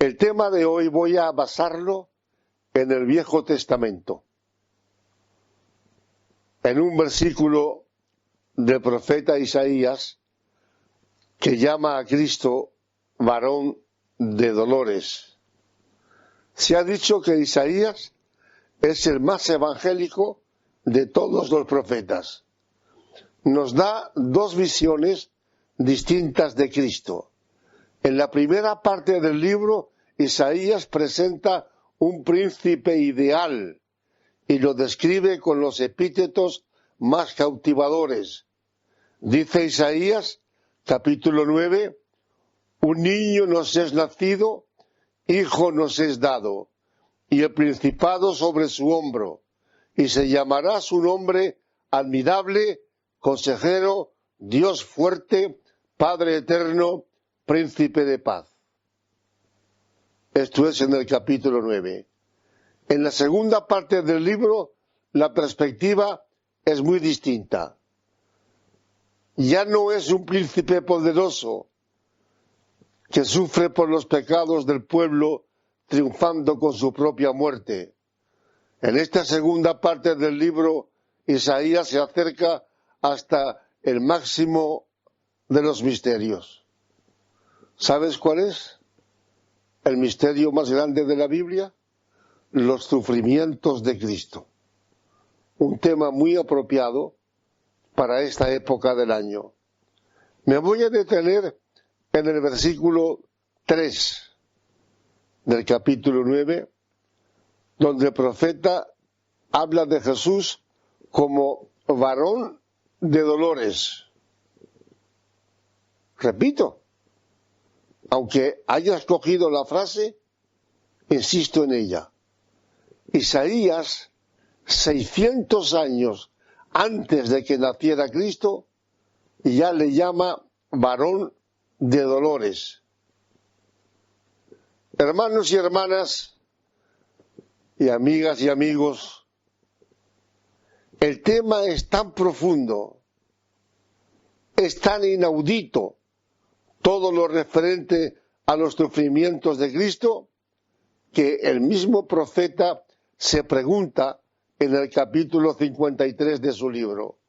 El tema de hoy voy a basarlo en el Viejo Testamento, en un versículo del profeta Isaías que llama a Cristo varón de dolores. Se ha dicho que Isaías es el más evangélico de todos los profetas. Nos da dos visiones distintas de Cristo. En la primera parte del libro, Isaías presenta un príncipe ideal y lo describe con los epítetos más cautivadores. Dice Isaías, capítulo 9, un niño nos es nacido, hijo nos es dado, y el principado sobre su hombro, y se llamará su nombre admirable, consejero, Dios fuerte, Padre eterno, príncipe de paz. Esto es en el capítulo 9. En la segunda parte del libro, la perspectiva es muy distinta. Ya no es un príncipe poderoso que sufre por los pecados del pueblo, triunfando con su propia muerte. En esta segunda parte del libro, Isaías se acerca hasta el máximo de los misterios. ¿Sabes cuál es el misterio más grande de la Biblia? Los sufrimientos de Cristo. Un tema muy apropiado para esta época del año. Me voy a detener en el versículo 3 del capítulo 9, donde el profeta habla de Jesús como varón de dolores. Repito, aunque haya escogido la frase, insisto en ella. Isaías, 600 años antes de que naciera Cristo, ya le llama varón de dolores. Hermanos y hermanas, y amigas y amigos, el tema es tan profundo, es tan inaudito, todo lo referente a los sufrimientos de Cristo, que el mismo profeta se pregunta en el capítulo 53 de su libro: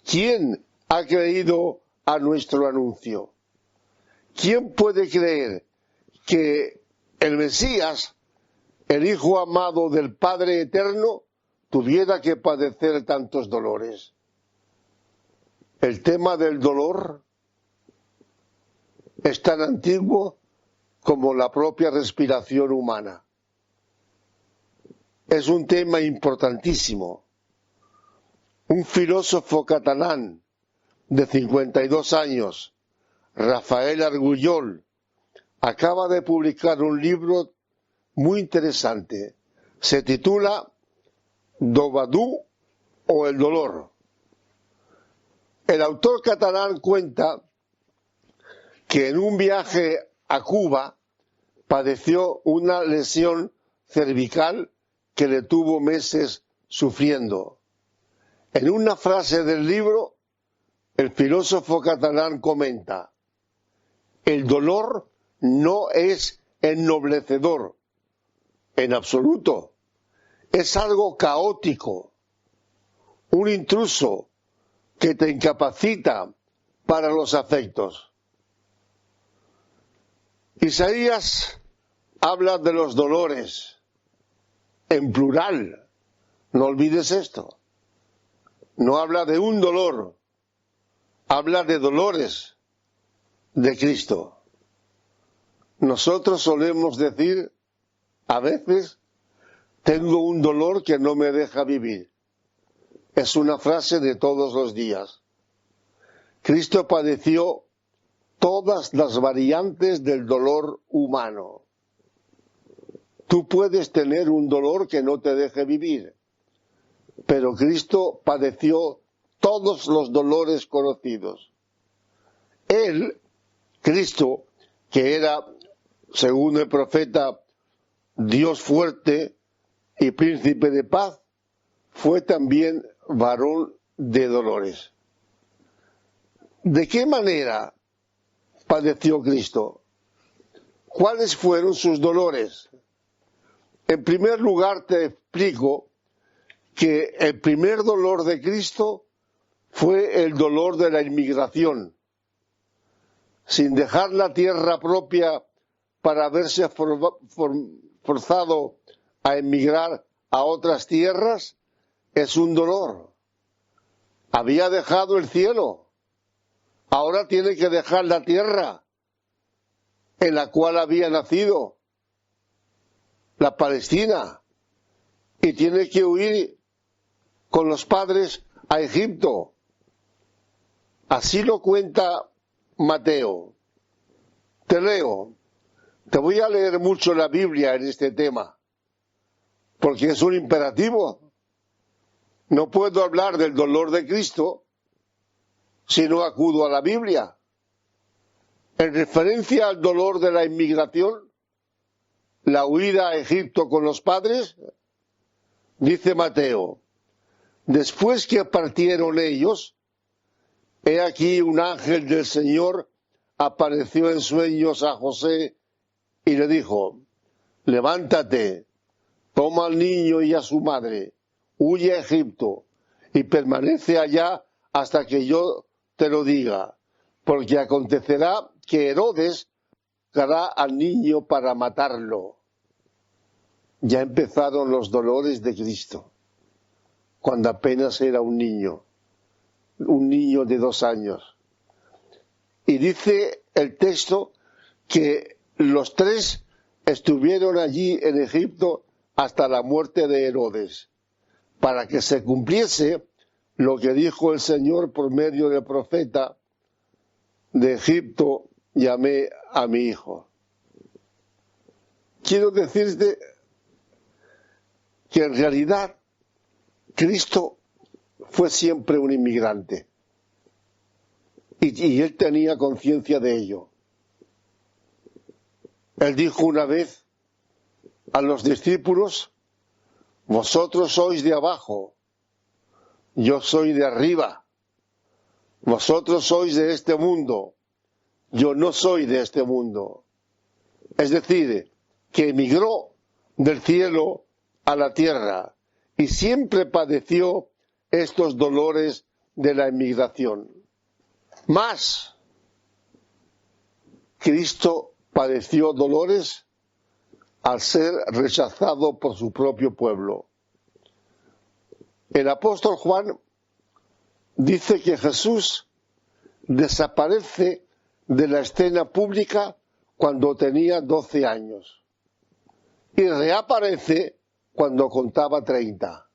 ¿quién ha creído a nuestro anuncio? ¿Quién puede creer que el Mesías, el Hijo amado del Padre eterno, tuviera que padecer tantos dolores? El tema del dolor es tan antiguo como la propia respiración humana. Es un tema importantísimo. Un filósofo catalán de 52 años, Rafael Argullol, acaba de publicar un libro muy interesante. Se titula Dovadú o el dolor. El autor catalán cuenta que en un viaje a Cuba padeció una lesión cervical que le tuvo meses sufriendo. En una frase del libro, el filósofo catalán comenta: el dolor no es ennoblecedor, en absoluto. Es algo caótico, un intruso que te incapacita para los afectos. Isaías habla de los dolores en plural. No olvides esto. No habla de un dolor, habla de dolores de Cristo. Nosotros solemos decir, a veces, tengo un dolor que no me deja vivir. Es una frase de todos los días. Cristo padeció todas las variantes del dolor humano. Tú puedes tener un dolor que no te deje vivir, pero Cristo padeció todos los dolores conocidos. Él, Cristo, que era, según el profeta, Dios fuerte y príncipe de paz, fue también varón de dolores. ¿De qué manera padeció Cristo? ¿Cuáles fueron sus dolores? En primer lugar, te explico que el primer dolor de Cristo fue el dolor de la inmigración. Sin dejar la tierra propia para verse forzado a emigrar a otras tierras, es un dolor. Había dejado el cielo, ahora tiene que dejar la tierra en la cual había nacido, la Palestina, y tiene que huir con los padres a Egipto. Así lo cuenta Mateo. Te leo. Te voy a leer mucho la Biblia en este tema, porque es un imperativo. No puedo hablar del dolor de Cristo si no acudo a la Biblia. En referencia al dolor de la inmigración, la huida a Egipto con los padres, dice Mateo: después que partieron ellos, he aquí un ángel del Señor apareció en sueños a José y le dijo: levántate, toma al niño y a su madre, huye a Egipto y permanece allá hasta que yo te lo diga, porque acontecerá que Herodes buscará al niño para matarlo. Ya empezaron los dolores de Cristo, cuando apenas era un niño de 2 años. Y dice el texto que los 3 estuvieron allí en Egipto hasta la muerte de Herodes, para que se cumpliese lo que dijo el Señor por medio del profeta: de Egipto llamé a mi hijo. Quiero decirte que en realidad Cristo fue siempre un inmigrante y él tenía conciencia de ello. Él dijo una vez a los discípulos: vosotros sois de abajo, yo soy de arriba. Vosotros sois de este mundo, yo no soy de este mundo. Es decir, que emigró del cielo a la tierra y siempre padeció estos dolores de la emigración. Más, Cristo padeció dolores al ser rechazado por su propio pueblo. El apóstol Juan dice que Jesús desaparece de la escena pública cuando tenía 12 años y reaparece cuando contaba 30.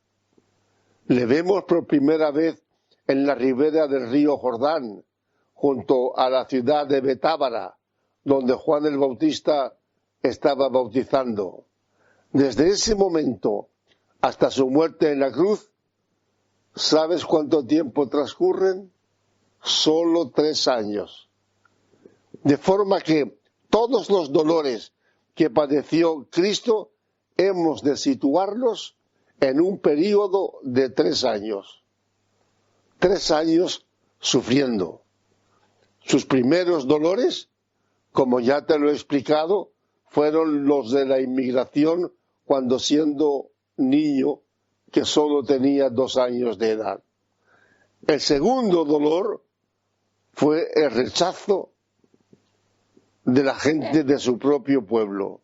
Le vemos por primera vez en la ribera del río Jordán, junto a la ciudad de Betábara, donde Juan el Bautista estaba bautizando. Desde ese momento hasta su muerte en la cruz, ¿sabes cuánto tiempo transcurren? Solo 3 años. De forma que todos los dolores que padeció Cristo hemos de situarlos en un período de 3 años. 3 años sufriendo. Sus primeros dolores, como ya te lo he explicado, fueron los de la inmigración cuando siendo niño, que solo tenía 2 años de edad. El segundo dolor fue el rechazo de la gente de su propio pueblo.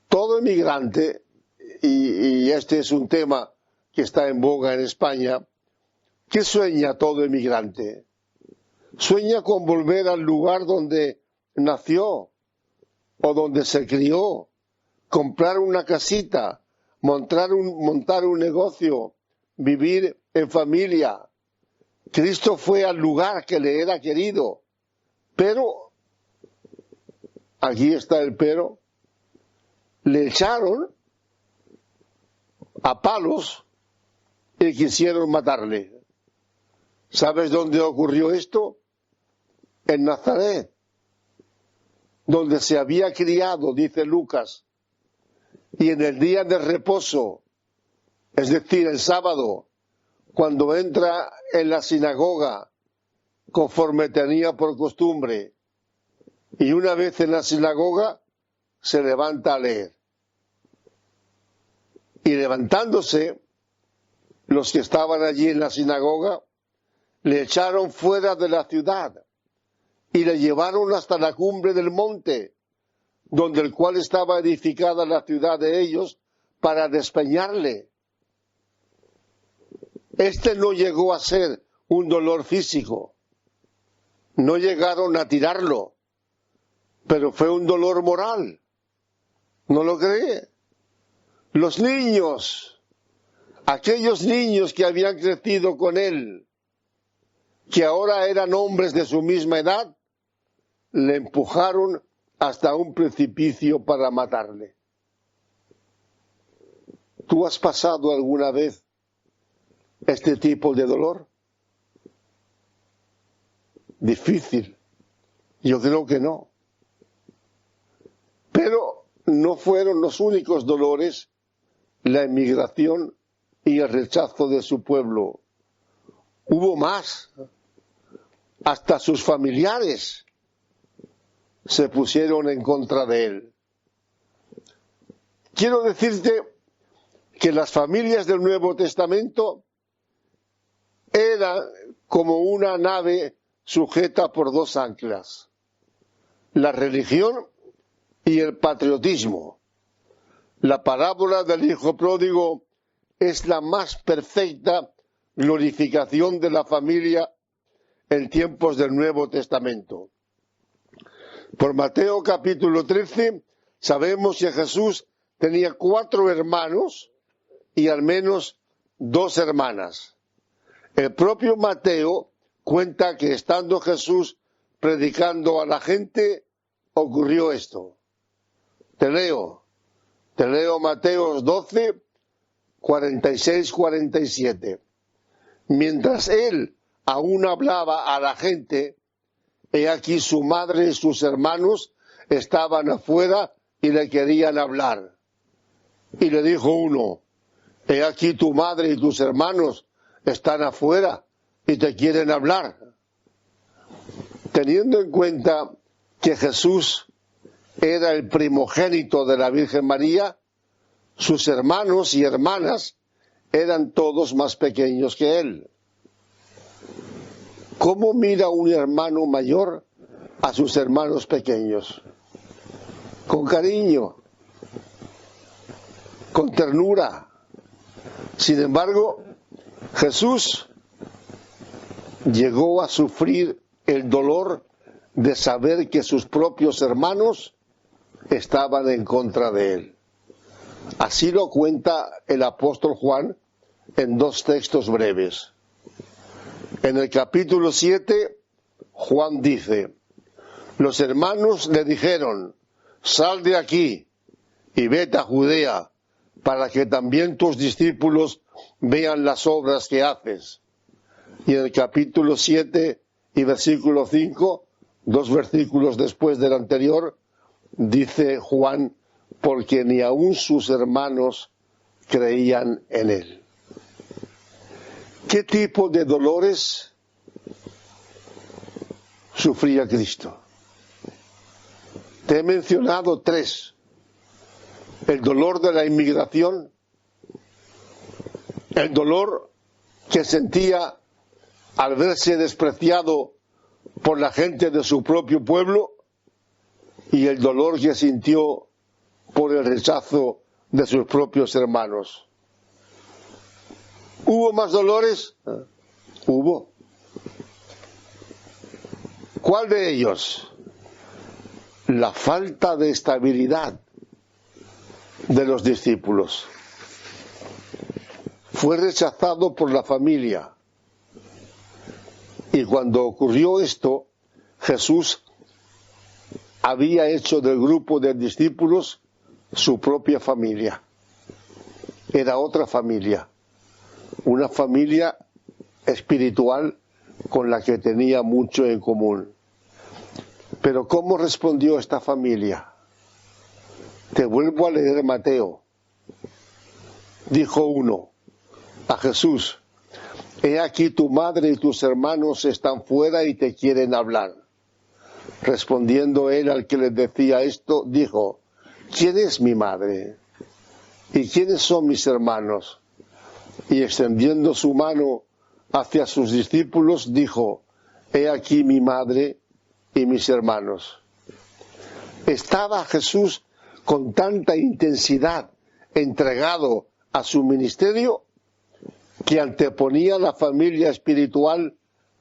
Todo emigrante, y este es un tema que está en boga en España, ¿qué sueña todo emigrante? Sueña con volver al lugar donde nació o donde se crió, comprar una casita, montar un negocio, vivir en familia. Cristo fue al lugar que le era querido, pero, aquí está el pero, le echaron a palos y quisieron matarle. ¿Sabes dónde ocurrió esto? En Nazaret, donde se había criado, dice Lucas, y en el día de reposo, es decir, el sábado, cuando entra en la sinagoga, conforme tenía por costumbre, y una vez en la sinagoga se levanta a leer. Y levantándose, los que estaban allí en la sinagoga le echaron fuera de la ciudad y le llevaron hasta la cumbre del monte, donde el cual estaba edificada la ciudad de ellos, para despeñarle. Este no llegó a ser un dolor físico, no llegaron a tirarlo, pero fue un dolor moral. ¿No lo cree? Los niños, aquellos niños que habían crecido con él, que ahora eran hombres de su misma edad, le empujaron hasta un precipicio para matarle. ¿Tú has pasado alguna vez este tipo de dolor? Difícil. Yo creo que no. Pero no fueron los únicos dolores, la emigración y el rechazo de su pueblo. Hubo más. Hasta sus familiares se pusieron en contra de él. Quiero decirte que las familias del Nuevo Testamento eran como una nave sujeta por dos anclas: la religión y el patriotismo. La parábola del hijo pródigo es la más perfecta glorificación de la familia en tiempos del Nuevo Testamento. Por Mateo capítulo 13 sabemos que Jesús tenía 4 hermanos y al menos 2 hermanas. El propio Mateo cuenta que estando Jesús predicando a la gente, ocurrió esto. Te leo Mateo 12, 46-47. Mientras él aún hablaba a la gente, he aquí su madre y sus hermanos estaban afuera y le querían hablar. Y le dijo uno: he aquí tu madre y tus hermanos están afuera y te quieren hablar. Teniendo en cuenta que Jesús era el primogénito de la Virgen María, sus hermanos y hermanas eran todos más pequeños que él. ¿Cómo mira un hermano mayor a sus hermanos pequeños? Con cariño, con ternura. Sin embargo, Jesús llegó a sufrir el dolor de saber que sus propios hermanos estaban en contra de él. Así lo cuenta el apóstol Juan en 2 textos breves. En el capítulo 7, Juan dice: los hermanos le dijeron: sal de aquí y vete a Judea, para que también tus discípulos vean las obras que haces. Y en el capítulo 7 y versículo 5, 2 versículos después del anterior, dice Juan: porque ni aun sus hermanos creían en él. ¿Qué tipo de dolores sufría Cristo? Te he mencionado 3. El dolor de la inmigración, el dolor que sentía al verse despreciado por la gente de su propio pueblo, y el dolor que sintió por el rechazo de sus propios hermanos. ¿Hubo más dolores? Hubo. ¿Cuál de ellos? La falta de estabilidad de los discípulos. Fue rechazado por la familia. Y cuando ocurrió esto, Jesús había hecho del grupo de discípulos su propia familia. Era otra familia, una familia espiritual con la que tenía mucho en común. Pero ¿cómo respondió esta familia? Te vuelvo a leer Mateo. Dijo uno a Jesús: he aquí tu madre y tus hermanos están fuera y te quieren hablar. Respondiendo él al que le decía esto, dijo: ¿quién es mi madre? ¿Y quiénes son mis hermanos? Y extendiendo su mano hacia sus discípulos, dijo: he aquí mi madre y mis hermanos. Estaba Jesús con tanta intensidad entregado a su ministerio que anteponía la familia espiritual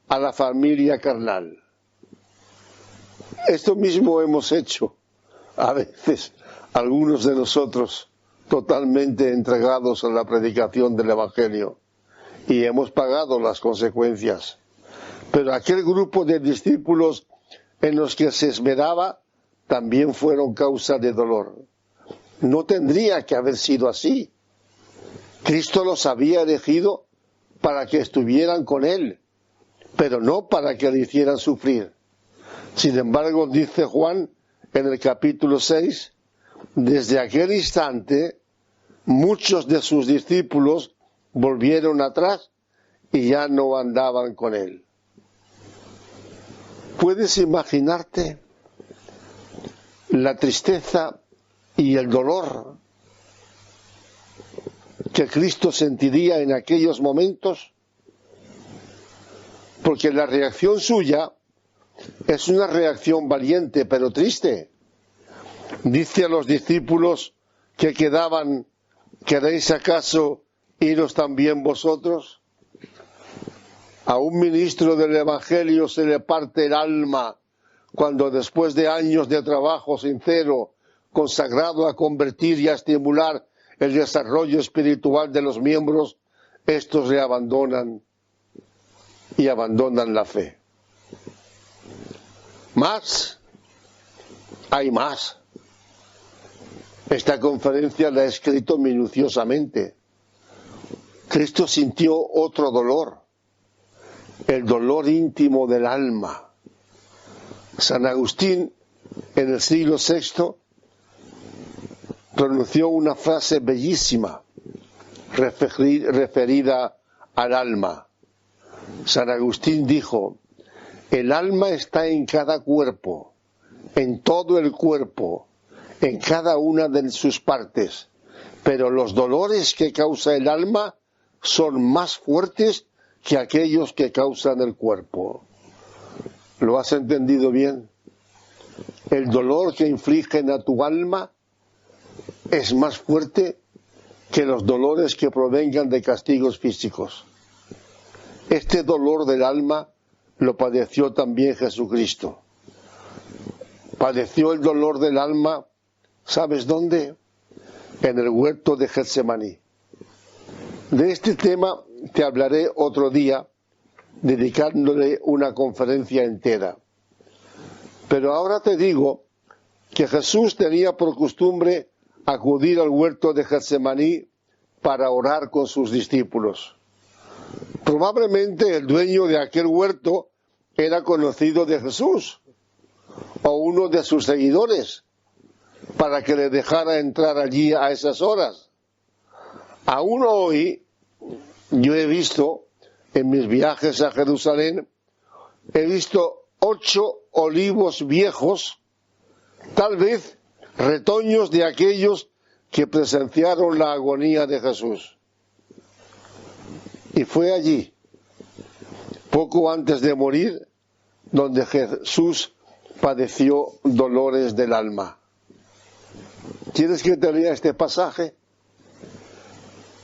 a la familia carnal. Esto mismo hemos hecho a veces algunos de nosotros, totalmente entregados a la predicación del Evangelio, y hemos pagado las consecuencias. Pero aquel grupo de discípulos en los que se esmeraba también fueron causa de dolor. No tendría que haber sido así. Cristo los había elegido para que estuvieran con Él, pero no para que le hicieran sufrir. Sin embargo, dice Juan en el capítulo 6, desde aquel instante muchos de sus discípulos volvieron atrás y ya no andaban con Él. ¿Puedes imaginarte la tristeza y el dolor que Cristo sentiría en aquellos momentos? Porque la reacción suya es una reacción valiente, pero triste. Dice a los discípulos que quedaban: ¿queréis acaso iros también vosotros? A un ministro del Evangelio se le parte el alma cuando, después de años de trabajo sincero, consagrado a convertir y a estimular el desarrollo espiritual de los miembros, estos le abandonan y abandonan la fe. Más, hay más. Esta conferencia la he escrito minuciosamente. Cristo sintió otro dolor, el dolor íntimo del alma. San Agustín, en el siglo VI, pronunció una frase bellísima referida al alma. San Agustín dijo: el alma está en cada cuerpo, en todo el cuerpo, en cada una de sus partes, pero los dolores que causa el alma son más fuertes que aquellos que causan el cuerpo. ¿Lo has entendido bien? El dolor que infligen a tu alma es más fuerte que los dolores que provengan de castigos físicos. Este dolor del alma lo padeció también Jesucristo. Padeció el dolor del alma, ¿sabes dónde? En el huerto de Getsemaní. De este tema te hablaré otro día, dedicándole una conferencia entera. Pero ahora te digo que Jesús tenía por costumbre acudir al huerto de Getsemaní para orar con sus discípulos. Probablemente el dueño de aquel huerto era conocido de Jesús o uno de sus seguidores, para que le dejara entrar allí a esas horas. Aún hoy, yo he visto, en mis viajes a Jerusalén, he visto 8 olivos viejos, tal vez retoños de aquellos que presenciaron la agonía de Jesús. Y fue allí, poco antes de morir, donde Jesús padeció dolores del alma. ¿Quieres que te lea este pasaje?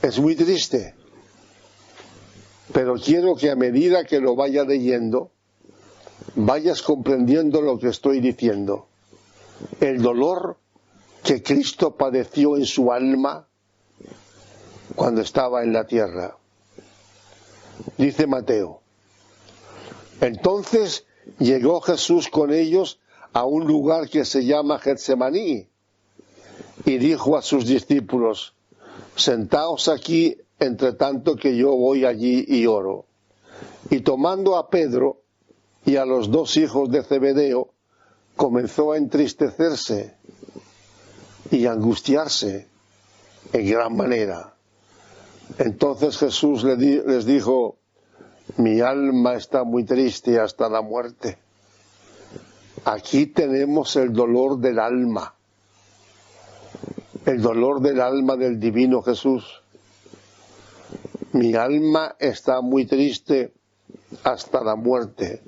Es muy triste, pero quiero que a medida que lo vaya leyendo, vayas comprendiendo lo que estoy diciendo. El dolor que Cristo padeció en su alma cuando estaba en la tierra. Dice Mateo: entonces llegó Jesús con ellos a un lugar que se llama Getsemaní y dijo a sus discípulos: sentaos aquí entre tanto que yo voy allí y oro. Y tomando a Pedro y a los 2 hijos de Zebedeo, comenzó a entristecerse y a angustiarse en gran manera. Entonces Jesús les dijo: mi alma está muy triste hasta la muerte. Aquí tenemos el dolor del alma del divino Jesús. Mi alma está muy triste hasta la muerte.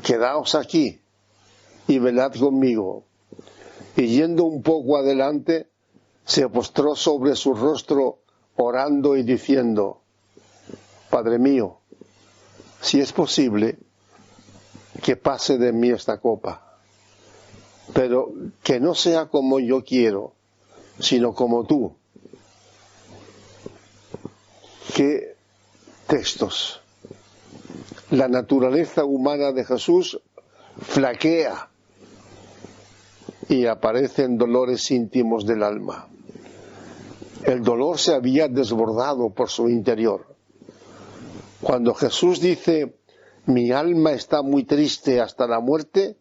Quedaos aquí y velad conmigo. Y yendo un poco adelante, se postró sobre su rostro, orando y diciendo: Padre mío, si es posible, que pase de mí esta copa, pero que no sea como yo quiero, sino como tú. ¿Qué textos? La naturaleza humana de Jesús flaquea y aparecen dolores íntimos del alma. El dolor se había desbordado por su interior. Cuando Jesús dice: mi alma está muy triste hasta la muerte,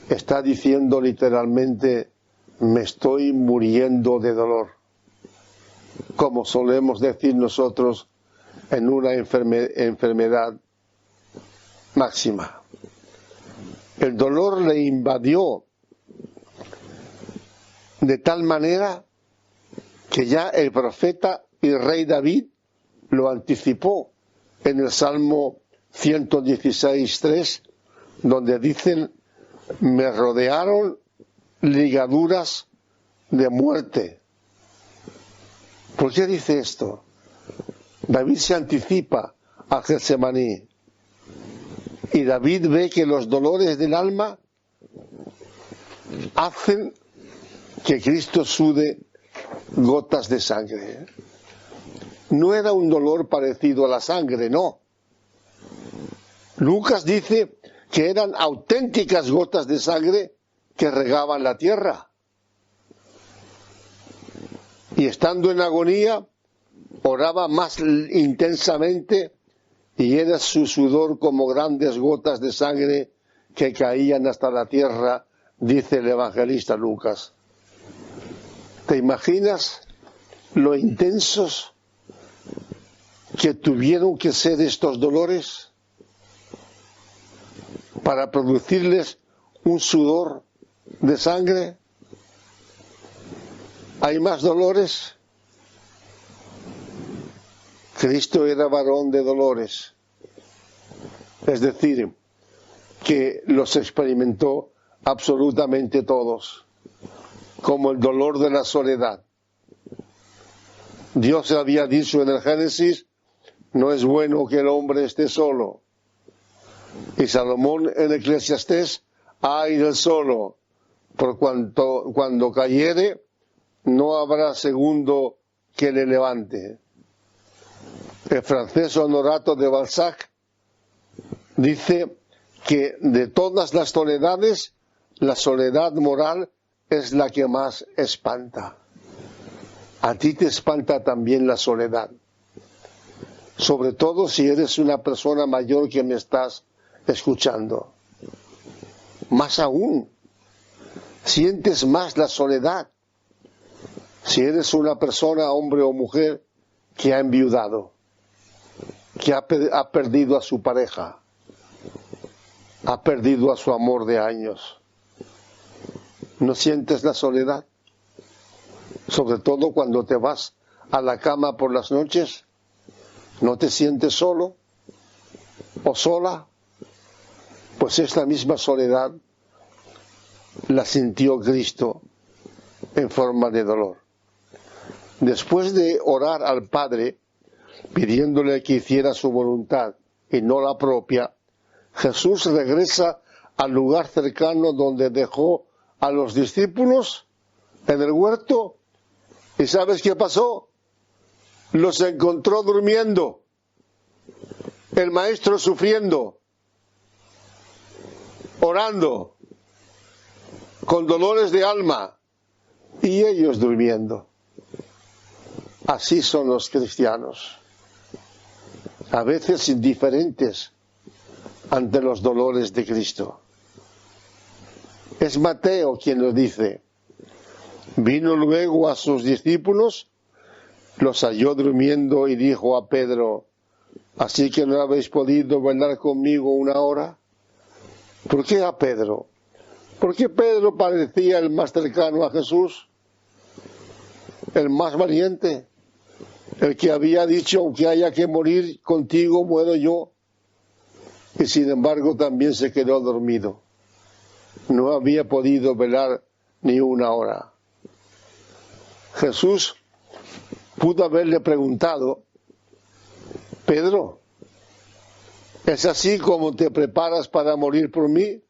está diciendo literalmente: me estoy muriendo de dolor. Como solemos decir nosotros en una enfermedad máxima. El dolor le invadió de tal manera que ya el profeta y rey David lo anticipó en el Salmo 116:3, donde dicen: me rodearon ligaduras de muerte. ¿Por qué dice esto? David se anticipa a Getsemaní y David ve que los dolores del alma hacen que Cristo sude gotas de sangre. No era un dolor parecido a la sangre, no. Lucas dice que eran auténticas gotas de sangre que regaban la tierra. Y estando en agonía, oraba más intensamente y era su sudor como grandes gotas de sangre que caían hasta la tierra, dice el evangelista Lucas. ¿Te imaginas lo intensos que tuvieron que ser estos dolores para producirles un sudor de sangre? ¿Hay más dolores? Cristo era varón de dolores, es decir, que los experimentó absolutamente todos, como el dolor de la soledad. Dios había dicho en el Génesis: no es bueno que el hombre esté solo. Y Salomón en Eclesiastés: ay del solo, por cuanto cuando cayere no habrá segundo que le levante. El francés Honorato de Balzac dice que de todas las soledades, la soledad moral es la que más espanta. A ti te espanta también la soledad, sobre todo si eres una persona mayor que me estás escuchando. Más aún, sientes más la soledad si eres una persona, hombre o mujer, que ha enviudado, que ha perdido a su pareja, ha perdido a su amor de años. ¿No sientes la soledad? Sobre todo cuando te vas a la cama por las noches, ¿no te sientes solo o sola? Pues esta misma soledad la sintió Cristo en forma de dolor. Después de orar al Padre, pidiéndole que hiciera su voluntad y no la propia, Jesús regresa al lugar cercano donde dejó a los discípulos, en el huerto, y ¿sabes qué pasó? Los encontró durmiendo, el maestro sufriendo, orando, con dolores de alma, y ellos durmiendo. Así son los cristianos, a veces indiferentes ante los dolores de Cristo. Es Mateo quien lo dice. Vino luego a sus discípulos, los halló durmiendo y dijo a Pedro: ¿así que no habéis podido velar conmigo una hora? ¿Por qué a Pedro? Porque Pedro parecía el más cercano a Jesús, el más valiente, el que había dicho, aunque haya que morir contigo, muero yo. Y sin embargo también se quedó dormido. No había podido velar ni una hora. Jesús pudo haberle preguntado: Pedro, ¿es así como te preparas para morir por mí?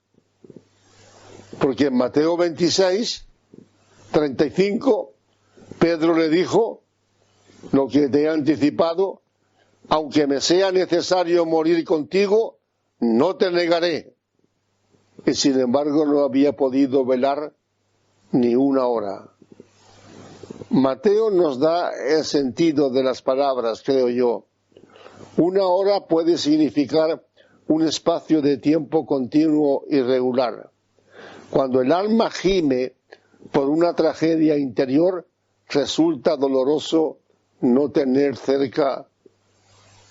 Porque en Mateo 26, 35, Pedro le dijo lo que te he anticipado: aunque me sea necesario morir contigo, no te negaré. Y sin embargo no había podido velar ni una hora. Mateo nos da el sentido de las palabras, creo yo. Una hora puede significar un espacio de tiempo continuo y regular. Cuando el alma gime por una tragedia interior, resulta doloroso no tener cerca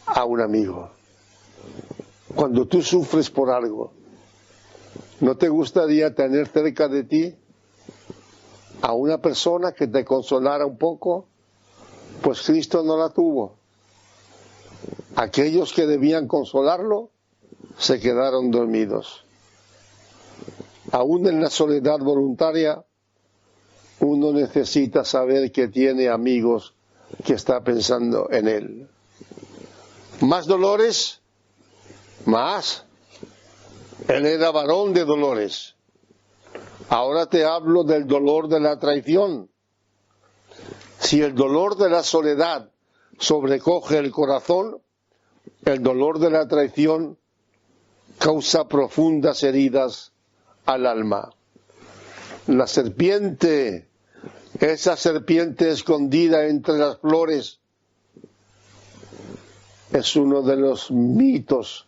a un amigo. Cuando tú sufres por algo, ¿no te gustaría tener cerca de ti a una persona que te consolara un poco? Pues Cristo no la tuvo. Aquellos que debían consolarlo se quedaron dormidos. Aún en la soledad voluntaria, uno necesita saber que tiene amigos que está pensando en él. ¿Más dolores? Más. Él era varón de dolores. Ahora te hablo del dolor de la traición. Si el dolor de la soledad sobrecoge el corazón, el dolor de la traición causa profundas heridas al alma. La serpiente, esa serpiente escondida entre las flores, es uno de los mitos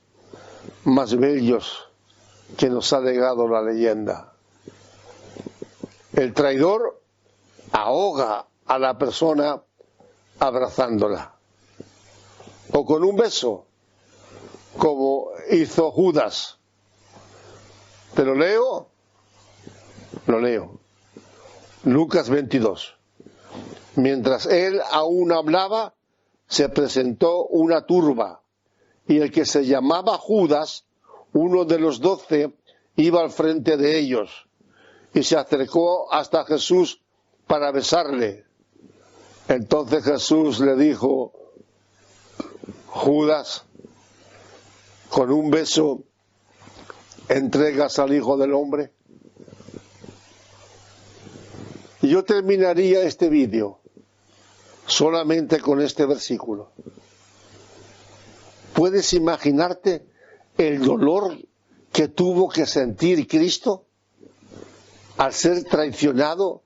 más bellos que nos ha legado la leyenda. El traidor ahoga a la persona abrazándola, o con un beso, como hizo Judas. ¿Te lo leo? Lo leo. Lucas 22. Mientras él aún hablaba, se presentó una turba, y el que se llamaba Judas, uno de los 12, iba al frente de ellos, y se acercó hasta Jesús para besarle. Entonces Jesús le dijo: Judas, ¿con un beso entregas al Hijo del Hombre? Y yo terminaría este vídeo solamente con este versículo. ¿Puedes imaginarte el dolor que tuvo que sentir Cristo al ser traicionado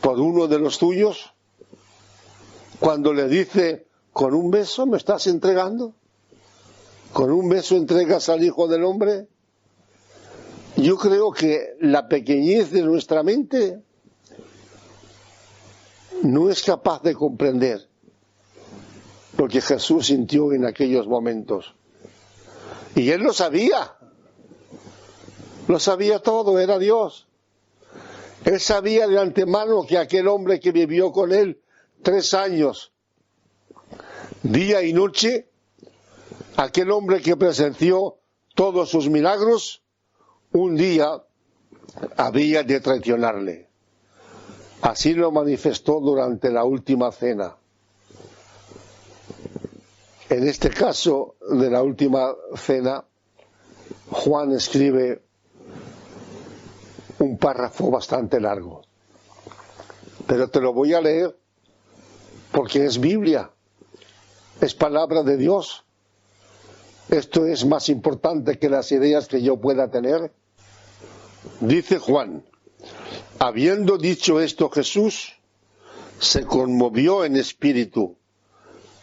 por uno de los tuyos? Cuando le dice: ¿con un beso me estás entregando? ¿Con un beso entregas al Hijo del Hombre? Yo creo que la pequeñez de nuestra mente no es capaz de comprender lo que Jesús sintió en aquellos momentos. Y él lo sabía todo, era Dios. Él sabía de antemano que aquel hombre que vivió con él 3 años, día y noche, aquel hombre que presenció todos sus milagros, un día había de traicionarle. Así lo manifestó durante la última cena. En este caso de la última cena, Juan escribe un párrafo bastante largo, pero te lo voy a leer porque es Biblia, es palabra de Dios. Esto es más importante que las ideas que yo pueda tener. Dice Juan: habiendo dicho esto Jesús, se conmovió en espíritu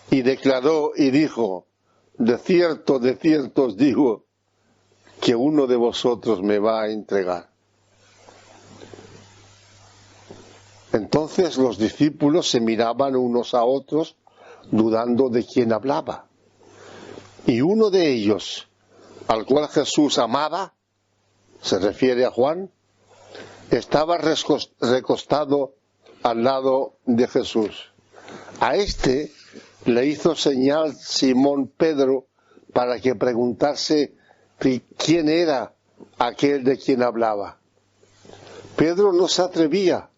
y declaró y dijo: de cierto os digo, que uno de vosotros me va a entregar. Entonces los discípulos se miraban unos a otros, dudando de quién hablaba. Y uno de ellos, al cual Jesús amaba, se refiere a Juan, estaba recostado al lado de Jesús. A este le hizo señal Simón Pedro para que preguntase quién era aquel de quien hablaba. Pedro no se atrevía.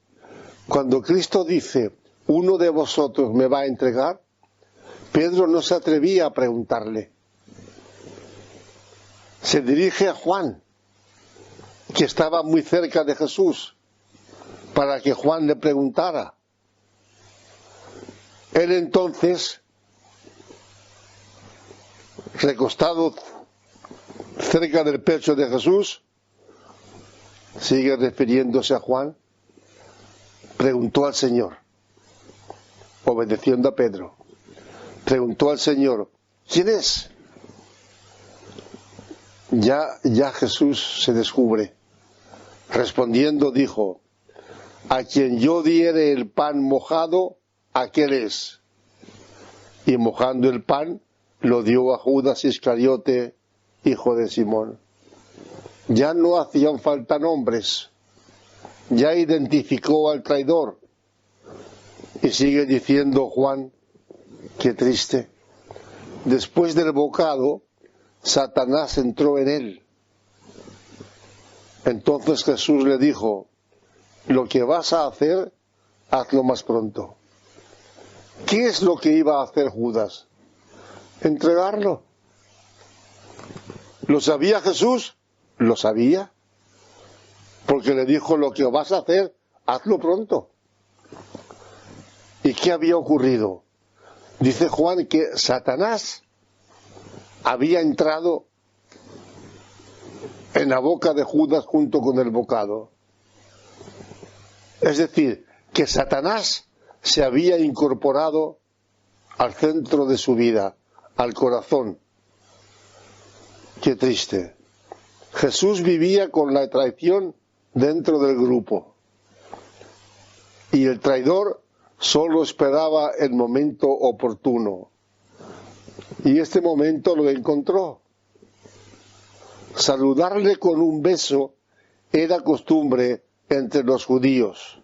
Cuando Cristo dice, uno de vosotros me va a entregar, Pedro no se atrevía a preguntarle. Se dirige a Juan, que estaba muy cerca de Jesús, para que Juan le preguntara. Él entonces, recostado cerca del pecho de Jesús, sigue refiriéndose a Juan, preguntó al Señor, obedeciendo a Pedro, preguntó al Señor, ¿quién es? Ya Jesús se descubre. Respondiendo dijo, a quien yo diere el pan mojado, aquel es. Y mojando el pan, lo dio a Judas Iscariote, hijo de Simón. Ya no hacían falta nombres. Ya identificó al traidor. Y sigue diciendo Juan, qué triste. Después del bocado, Satanás entró en él. Entonces Jesús le dijo, lo que vas a hacer, hazlo más pronto. ¿Qué es lo que iba a hacer Judas? Entregarlo. ¿Lo sabía Jesús? Lo sabía. Porque le dijo, lo que vas a hacer, hazlo pronto. ¿Y qué había ocurrido? Dice Juan que Satanás había entrado en la boca de Judas junto con el bocado. Es decir, que Satanás se había incorporado al centro de su vida, al corazón. Qué triste. Jesús vivía con la traición dentro del grupo. Y el traidor solo esperaba el momento oportuno. Y este momento lo encontró. Saludarle con un beso era costumbre entre los judíos.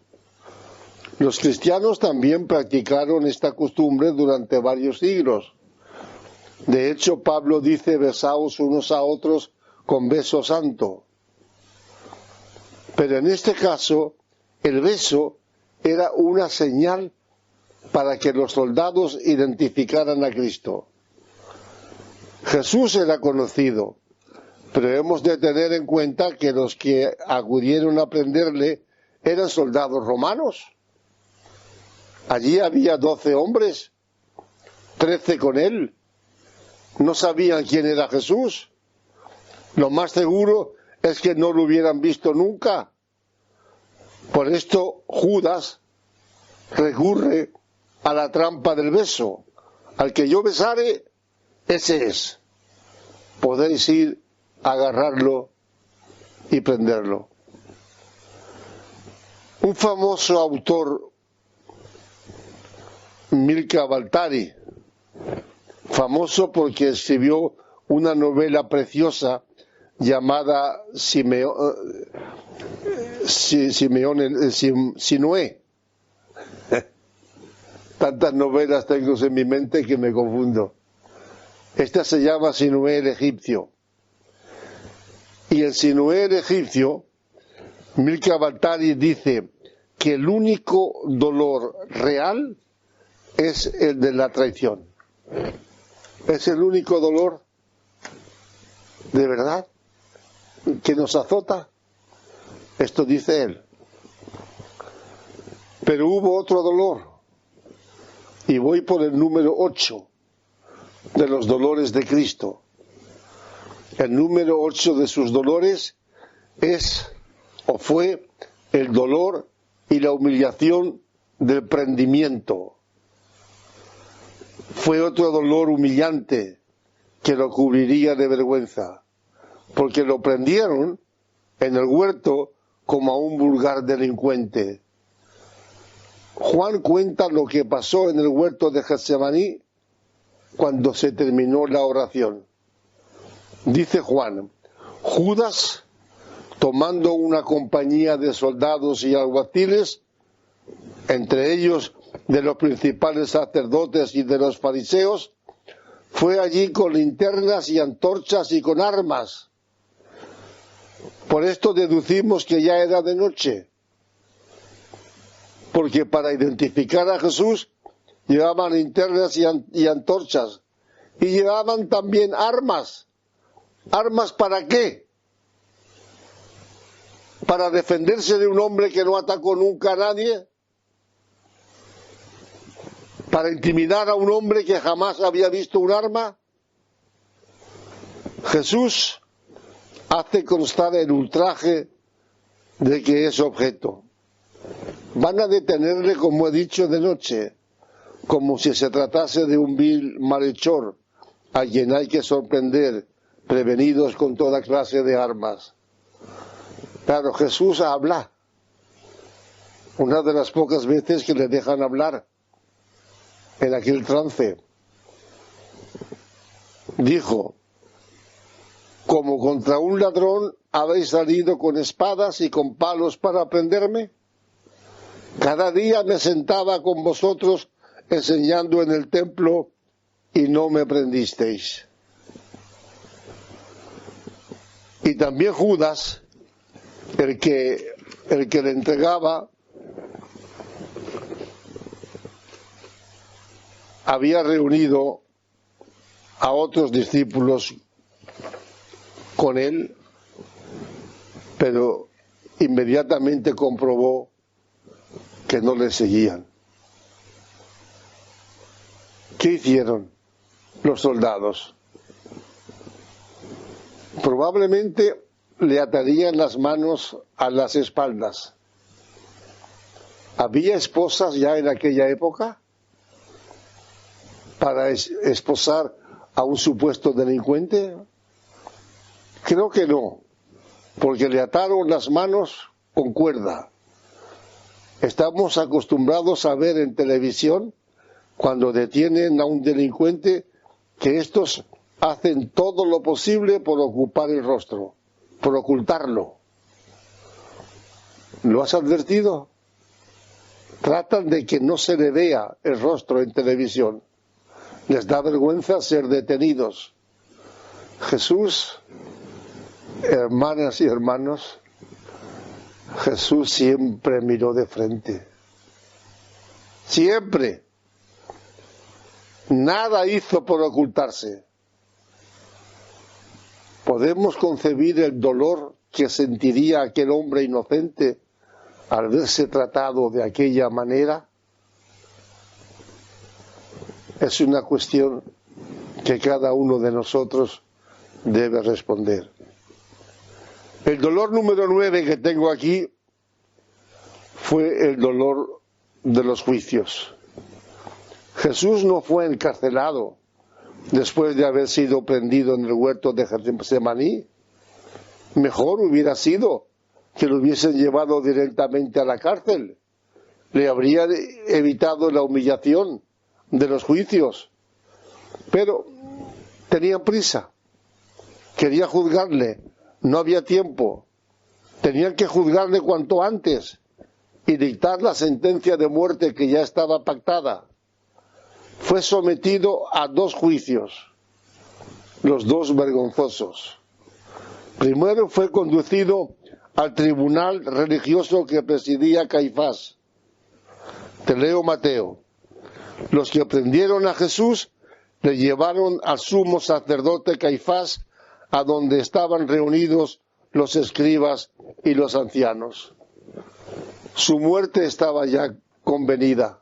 Los cristianos también practicaron esta costumbre durante varios siglos. De hecho, Pablo dice, besaos unos a otros con beso santo. Pero en este caso, el beso era una señal para que los soldados identificaran a Cristo. Jesús era conocido, pero hemos de tener en cuenta que los que acudieron a prenderle eran soldados romanos. Allí había 12 hombres, 13 con él. No sabían quién era Jesús. Lo más seguro es que no lo hubieran visto nunca. Por esto Judas recurre a la trampa del beso. Al que yo besare, ese es. Podéis ir a agarrarlo y prenderlo. Un famoso autor, Milka Baltari, famoso porque escribió una novela preciosa llamada Sinué. Tantas novelas tengo en mi mente que me confundo. Esta se llama Sinué el egipcio. Y en Sinué el egipcio, Milka Baltari dice que el único dolor real es el de la traición. Es el único dolor de verdad que nos azota. Esto dice él. Pero hubo otro dolor. Y voy por el número 8 de los dolores de Cristo. El número 8 de sus dolores es o fue el dolor y la humillación del prendimiento. Fue otro dolor humillante que lo cubriría de vergüenza, porque lo prendieron en el huerto como a un vulgar delincuente. Juan cuenta lo que pasó en el huerto de Getsemaní cuando se terminó la oración. Dice Juan, Judas tomando una compañía de soldados y alguaciles, entre ellos de los principales sacerdotes y de los fariseos, fue allí con linternas y antorchas y con armas. Por esto deducimos que ya era de noche, porque para identificar a Jesús llevaban linternas y antorchas, y llevaban también armas. ¿Armas para qué? ¿Para defenderse de un hombre que no atacó nunca a nadie? ¿Para intimidar a un hombre que jamás había visto un arma? Jesús hace constar el ultraje de que es objeto. Van a detenerle, como he dicho, de noche, como si se tratase de un vil malhechor, a quien hay que sorprender, prevenidos con toda clase de armas. Claro, Jesús habla. Una de las pocas veces que le dejan hablar en aquel trance. Dijo: como contra un ladrón habéis salido con espadas y con palos para prenderme. Cada día me sentaba con vosotros enseñando en el templo y no me prendisteis. Y también Judas, el que le entregaba, había reunido a otros discípulos con él, pero inmediatamente comprobó que no le seguían. ¿Qué hicieron los soldados? Probablemente le atarían las manos a las espaldas. ¿Había esposas ya en aquella época para esposar a un supuesto delincuente? Creo que no, porque le ataron las manos con cuerda. Estamos acostumbrados a ver en televisión, cuando detienen a un delincuente, que estos hacen todo lo posible por ocupar el rostro, por ocultarlo. ¿Lo has advertido? Tratan de que no se le vea el rostro en televisión. Les da vergüenza ser detenidos. Jesús, hermanas y hermanos, Jesús siempre miró de frente. Siempre. Nada hizo por ocultarse. ¿Podemos concebir el dolor que sentiría aquel hombre inocente al verse tratado de aquella manera? Es una cuestión que cada uno de nosotros debe responder. El dolor número 9 que tengo aquí fue el dolor de los juicios. Jesús no fue encarcelado después de haber sido prendido en el huerto de Getsemaní. Mejor hubiera sido que lo hubiesen llevado directamente a la cárcel. Le habría evitado la humillación de los juicios. Pero tenían prisa. Quería juzgarle. No había tiempo. Tenían que juzgarle cuanto antes y dictar la sentencia de muerte que ya estaba pactada. Fue sometido a 2 juicios, los 2 vergonzosos. Primero fue conducido al tribunal religioso que presidía Caifás. Te leo Mateo. Los que prendieron a Jesús le llevaron al sumo sacerdote Caifás, a donde estaban reunidos los escribas y los ancianos. Su muerte estaba ya convenida.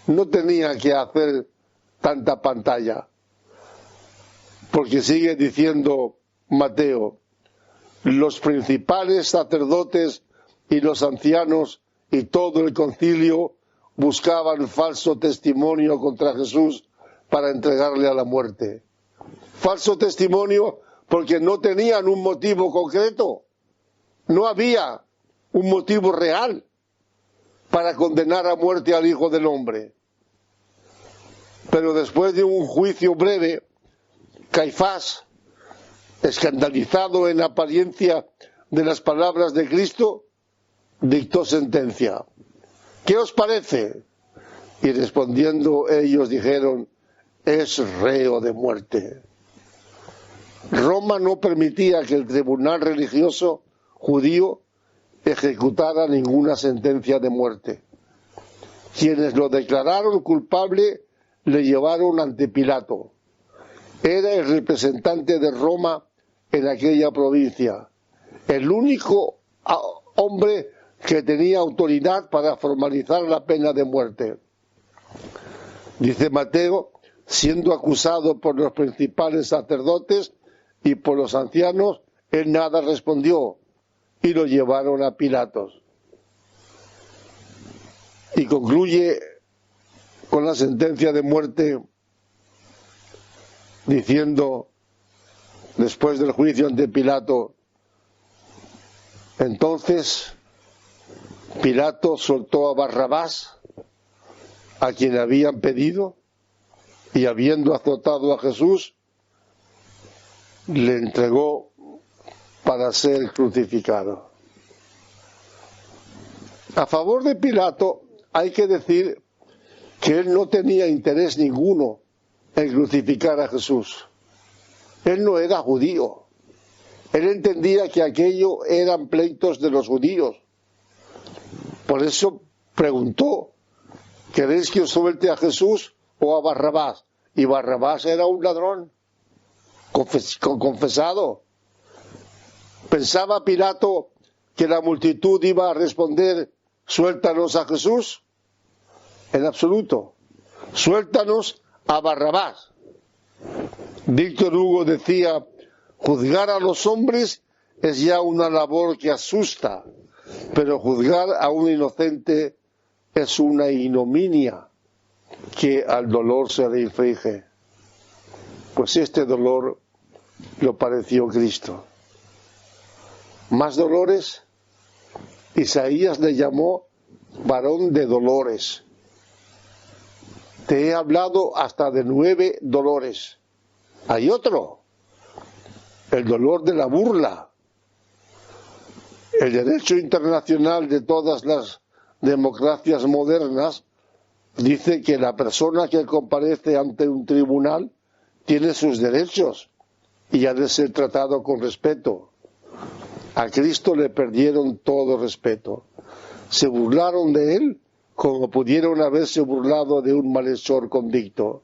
No tenía que hacer tanta pantalla, porque sigue diciendo Mateo: los principales sacerdotes y los ancianos y todo el concilio buscaban falso testimonio contra Jesús para entregarle a la muerte. Falso testimonio porque no tenían un motivo concreto. No había un motivo real para condenar a muerte al Hijo del Hombre. Pero después de un juicio breve, Caifás, escandalizado en apariencia de las palabras de Cristo, dictó sentencia. ¿Qué os parece? Y respondiendo ellos dijeron, es reo de muerte. Roma no permitía que el tribunal religioso judío ejecutara ninguna sentencia de muerte. Quienes lo declararon culpable le llevaron ante Pilato. Era el representante de Roma en aquella provincia, el único hombre que tenía autoridad para formalizar la pena de muerte. Dice Mateo, siendo acusado por los principales sacerdotes y por los ancianos, él nada respondió y lo llevaron a Pilatos. Y concluye con la sentencia de muerte diciendo, después del juicio ante Pilato, entonces Pilato soltó a Barrabás, a quien habían pedido, y habiendo azotado a Jesús, le entregó para ser crucificado. A favor de Pilato hay que decir que él no tenía interés ninguno en crucificar a Jesús. Él no era judío. Él entendía que aquello eran pleitos de los judíos. Por eso preguntó, ¿queréis que os suelte a Jesús o a Barrabás? Y Barrabás era un ladrón confesado. ¿Pensaba Pilato que la multitud iba a responder, suéltanos a Jesús? En absoluto. Suéltanos a Barrabás. Víctor Hugo decía, juzgar a los hombres es ya una labor que asusta, pero juzgar a un inocente es una ignominia que al dolor se le inflige. Pues este dolor lo padeció Cristo. Más dolores, Isaías le llamó varón de dolores. Te he hablado hasta de 9 dolores. Hay otro, el dolor de la burla. El derecho internacional de todas las democracias modernas dice que la persona que comparece ante un tribunal tiene sus derechos y ha de ser tratado con respeto. A Cristo le perdieron todo respeto. Se burlaron de él como pudieron haberse burlado de un malhechor convicto.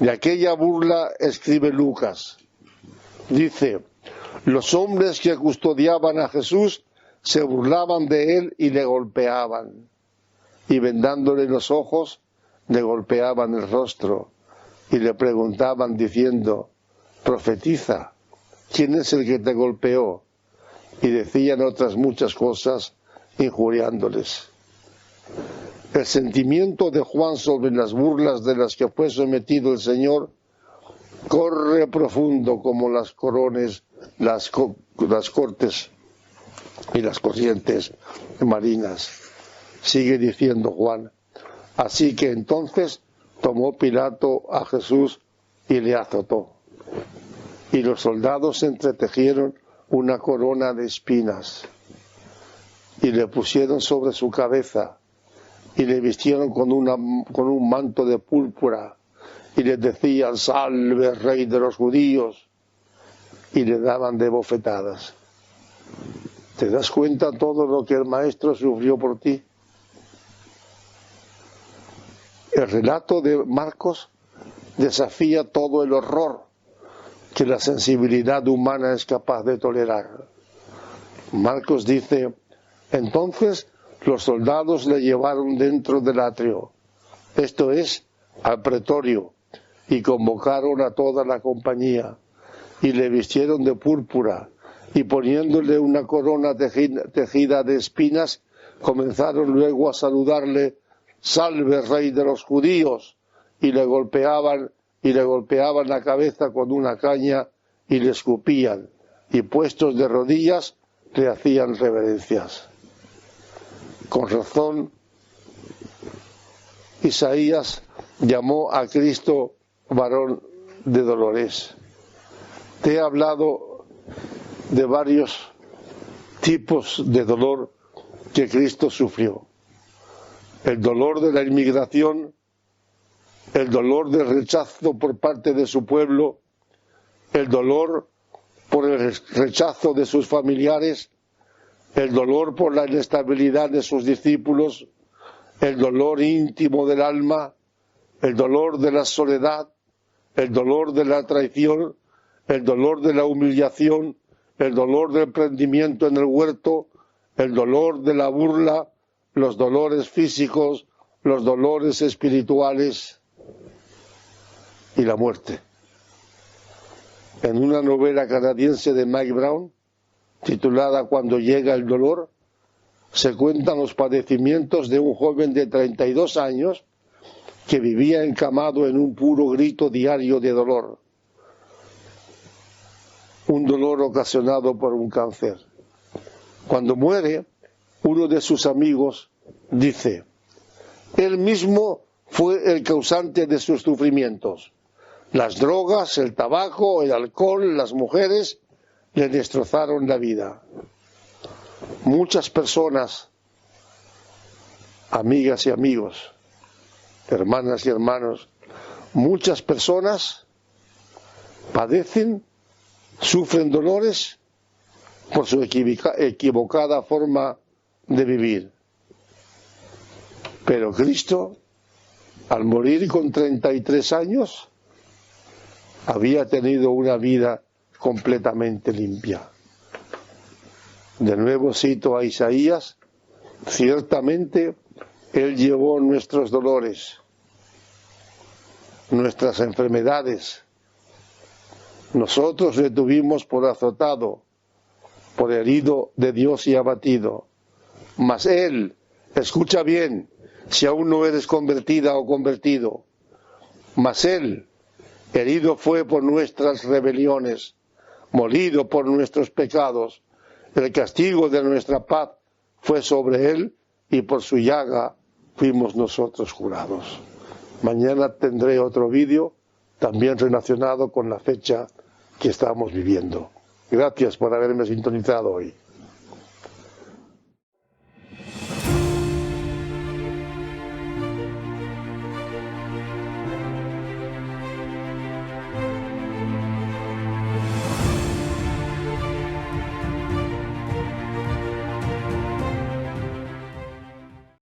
De aquella burla escribe Lucas. Dice, los hombres que custodiaban a Jesús se burlaban de él y le golpeaban. Y vendándole los ojos, le golpeaban el rostro y le preguntaban diciendo, profetiza, ¿quién es el que te golpeó? Y decían otras muchas cosas injuriándoles. El sentimiento de Juan sobre las burlas de las que fue sometido el Señor corre profundo como las corones, las cortes y las corrientes marinas. Sigue diciendo Juan. Así que entonces tomó Pilato a Jesús y le azotó. Y los soldados entretejieron una corona de espinas y le pusieron sobre su cabeza y le vistieron con un manto de púrpura y le decían, salve rey de los judíos, y le daban de bofetadas. ¿Te das cuenta todo lo que el maestro sufrió por ti? El relato de Marcos desafía todo el horror que la sensibilidad humana es capaz de tolerar. Marcos dice, entonces los soldados le llevaron dentro del atrio, esto es, al pretorio, y convocaron a toda la compañía, y le vistieron de púrpura, y poniéndole una corona tejida de espinas, comenzaron luego a saludarle, salve rey de los judíos, y le golpeaban la cabeza con una caña y le escupían, y puestos de rodillas le hacían reverencias. Con razón, Isaías llamó a Cristo varón de dolores. Te he hablado de varios tipos de dolor que Cristo sufrió. El dolor de la inmigración, el dolor del rechazo por parte de su pueblo, el dolor por el rechazo de sus familiares, el dolor por la inestabilidad de sus discípulos, el dolor íntimo del alma, el dolor de la soledad, el dolor de la traición, el dolor de la humillación, el dolor del prendimiento en el huerto, el dolor de la burla, los dolores físicos, los dolores espirituales y la muerte. En una novela canadiense de Mike Brown, titulada Cuando llega el dolor, se cuentan los padecimientos de un joven de 32 años que vivía encamado en un puro grito diario de dolor. Un dolor ocasionado por un cáncer. Cuando muere, uno de sus amigos dice: él mismo fue el causante de sus sufrimientos. Las drogas, el tabaco, el alcohol, las mujeres le destrozaron la vida. Muchas personas, amigas y amigos, hermanas y hermanos, muchas personas padecen, sufren dolores por su equivocada forma de vivir. Pero Cristo, al morir con 33 años, había tenido una vida completamente limpia. De nuevo cito a Isaías: ciertamente Él llevó nuestros dolores, nuestras enfermedades. Nosotros le tuvimos por azotado, por herido de Dios y abatido. Mas Él, escucha bien, si aún no eres convertida o convertido, mas Él, herido fue por nuestras rebeliones, molido por nuestros pecados. El castigo de nuestra paz fue sobre Él, y por su llaga fuimos nosotros curados. Mañana tendré otro vídeo, también relacionado con la fecha que estamos viviendo. Gracias por haberme sintonizado hoy.